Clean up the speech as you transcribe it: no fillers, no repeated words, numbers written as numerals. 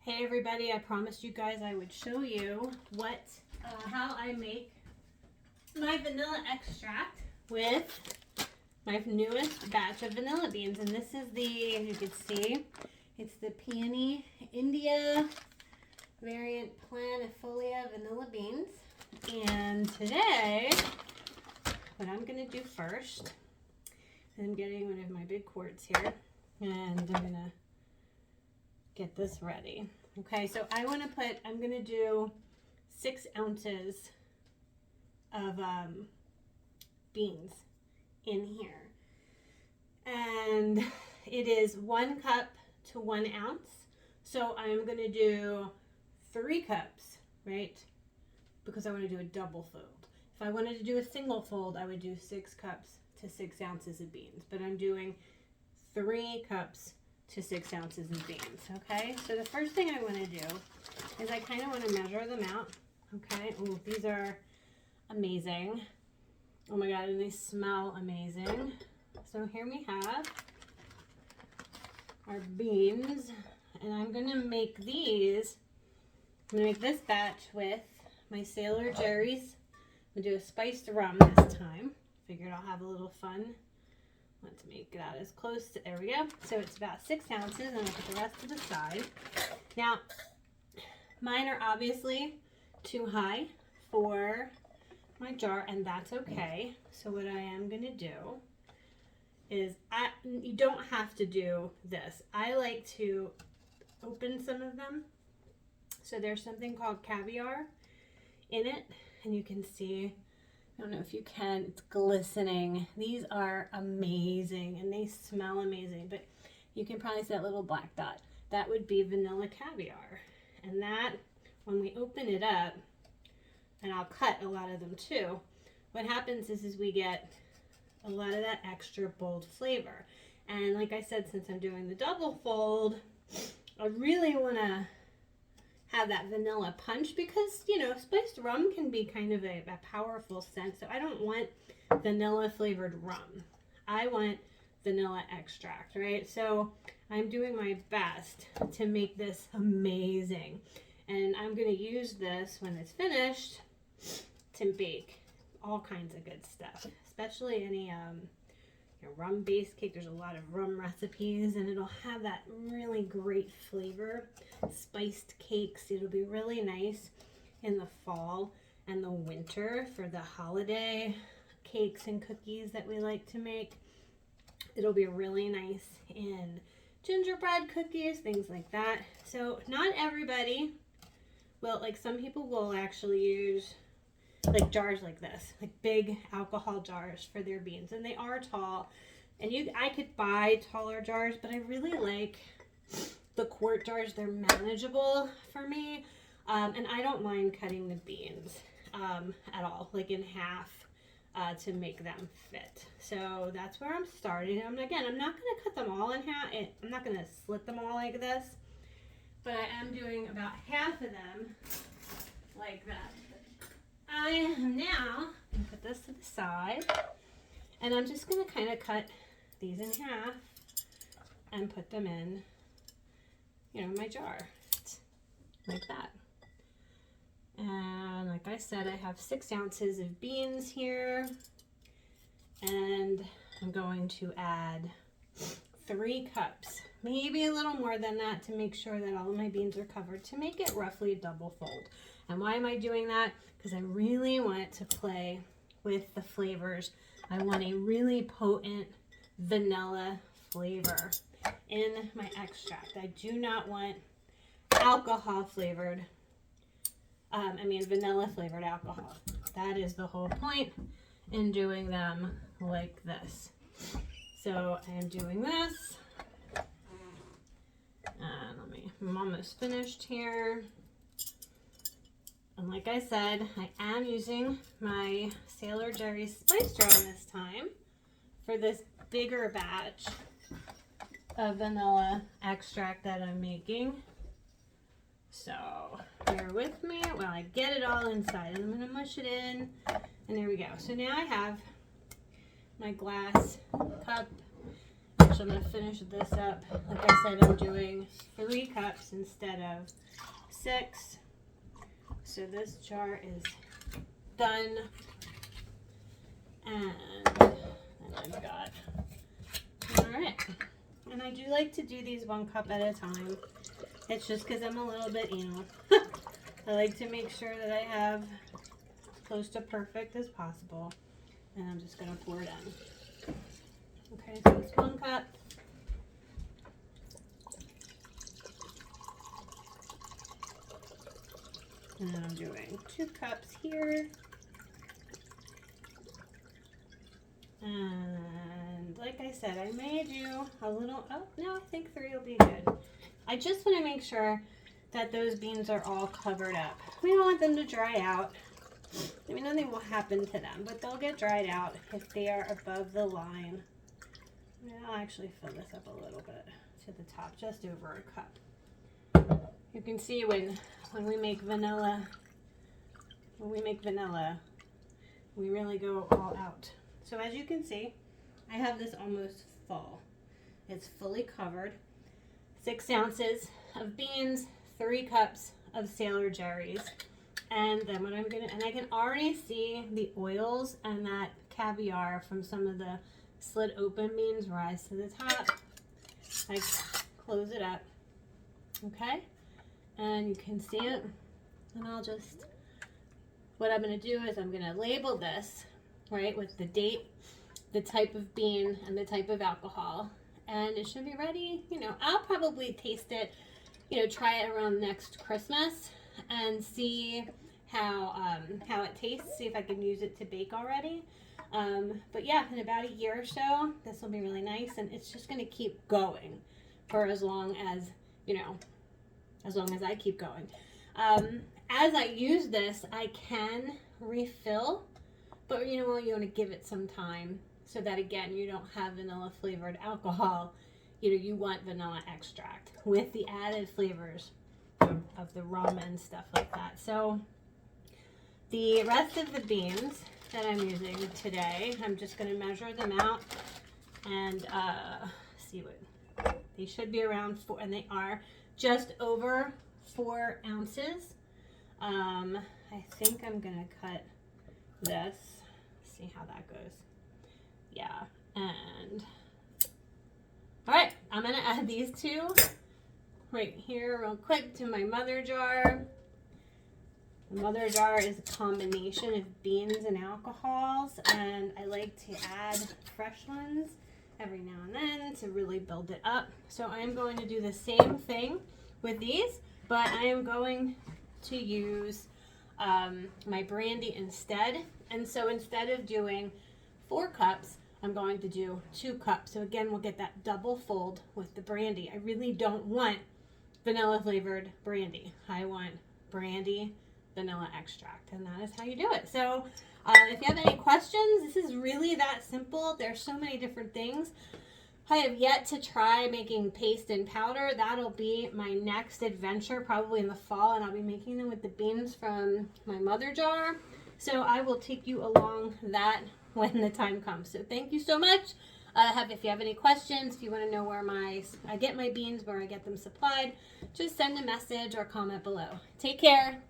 Hey everybody, I promised you guys I would show you how I make my vanilla extract with my newest batch of vanilla beans. And this is the, as you can see, it's the Peony India variant Planifolia vanilla beans. And today, what I'm going to do first, I'm getting one of my big quarts here, and I'm going to get this ready. Okay, so I'm going to do 6 ounces of beans in here. And it is 1 cup to 1 ounce. So I'm going to do 3 cups, right? Because I want to do a double fold. If I wanted to do a single fold, I would do 6 cups to 6 ounces of beans. But I'm doing 3 cups to 6 ounces of beans, okay? So the first thing I want to do is I kind of want to measure them out, okay? Ooh, these are amazing. Oh my God, and they smell amazing. So here we have our beans, and I'm going to make these. I'm going to make this batch with my Sailor Jerry's. I'm going to do a spiced rum this time. Figured I'll have a little fun. Let's make that as close to, there we go. So it's about 6 ounces, and I'll put the rest to the side. Now, mine are obviously too high for my jar, and that's okay. So what I am going to do is, you don't have to do this. I like to open some of them. So there's something called caviar in it, and you can see, I don't know if you can, it's glistening. These are amazing and they smell amazing, but you can probably see that little black dot. That would be vanilla caviar. And that, when we open it up, and I'll cut a lot of them too, what happens is we get a lot of that extra bold flavor. And like I said, since I'm doing the double fold, I really want to have that vanilla punch because, you know, spiced rum can be kind of a powerful scent. So I don't want vanilla flavored rum. I want vanilla extract, right? So I'm doing my best to make this amazing. And I'm going to use this when it's finished to bake all kinds of good stuff, especially any rum-based cake. There's a lot of rum recipes, and it'll have that really great flavor. Spiced cakes, it'll be really nice in the fall and the winter for the holiday cakes and cookies that we like to make. It'll be really nice in gingerbread cookies, things like that. So not everybody will, like some people will actually use like jars like this, like big alcohol jars for their beans, and they are tall. And I could buy taller jars, but I really like the quart jars. They're manageable for me, and I don't mind cutting the beans at all, like in half, to make them fit. So that's where I'm starting. Again, I'm not going to cut them all in half. I'm not going to slit them all like this, but I am doing about half of them like that. I am now going to put this to the side, and I'm just going to kind of cut these in half and put them in, you know, my jar, like that. And like I said, I have 6 ounces of beans here, and I'm going to add 3 cups, maybe a little more than that, to make sure that all of my beans are covered, to make it roughly a double fold. And why am I doing that? Because I really want to play with the flavors. I want a really potent vanilla flavor in my extract. I do not want alcohol flavored, vanilla flavored alcohol. That is the whole point in doing them like this. So I am doing this. I'm almost finished here. And like I said, I am using my Sailor Jerry's spiced rum this time for this bigger batch of vanilla extract that I'm making. So bear with me while I get it all inside, and I'm going to mush it in, and there we go. So now I have my glass cup So I'm going to finish this up. Like I said, I'm doing 3 cups instead of 6. So this jar is done. And then I've got, alright. And I do like to do these 1 cup at a time. It's just because I'm a little bit anal. I like to make sure that I have as close to perfect as possible. And I'm just going to pour it in. Okay, so it's 1 cup. And then I'm doing 2 cups here. And like I said, I may do a little, oh no, I think 3 will be good. I just want to make sure that those beans are all covered up. We don't want them to dry out. I mean, nothing will happen to them, but they'll get dried out if they are above the line. I'll actually fill this up a little bit to the top, just over a cup. You can see when we make vanilla, we really go all out. So as you can see, I have this almost full. It's fully covered. 6 ounces of beans, 3 cups of Sailor Jerry's. And then what I'm gonna, and I can already see the oils and that caviar from some of the slit open beans rise to the top. I close it up, okay? And you can see it. And I'll just, what I'm gonna do is I'm gonna label this, right, with the date, the type of bean, and the type of alcohol. And it should be ready, you know, I'll probably taste it, you know, try it around next Christmas and see how it tastes, see if I can use it to bake already. But yeah, in about a year or so, this will be really nice, and it's just going to keep going for as long as, you know, as long as I keep going. As I use this, I can refill, but you know, you want to give it some time so that, again, you don't have vanilla flavored alcohol. You know, you want vanilla extract with the added flavors of the rum and stuff like that. So the rest of the beans that I'm using today, I'm just going to measure them out and see what they should be around 4, and they are just over 4 ounces. I think I'm going to cut this, see how that goes. Yeah, and all right, I'm going to add these 2 right here real quick to my mother jar. The mother jar is a combination of beans and alcohols, and I like to add fresh ones every now and then to really build it up. So I am going to do the same thing with these, but I am going to use my brandy instead. And so instead of doing 4 cups, I'm going to do 2 cups. So again, we'll get that double fold with the brandy. I really don't want vanilla flavored brandy. I want brandy vanilla extract, and that is how you do it. So if you have any questions, this is really that simple. There's so many different things. I have yet to try making paste and powder. That'll be my next adventure, probably in the fall, and I'll be making them with the beans from my mother jar. So I will take you along that when the time comes. So thank you so much. If you have any questions, if you want to know where I get my beans, where I get them supplied, just send a message or comment below. Take care.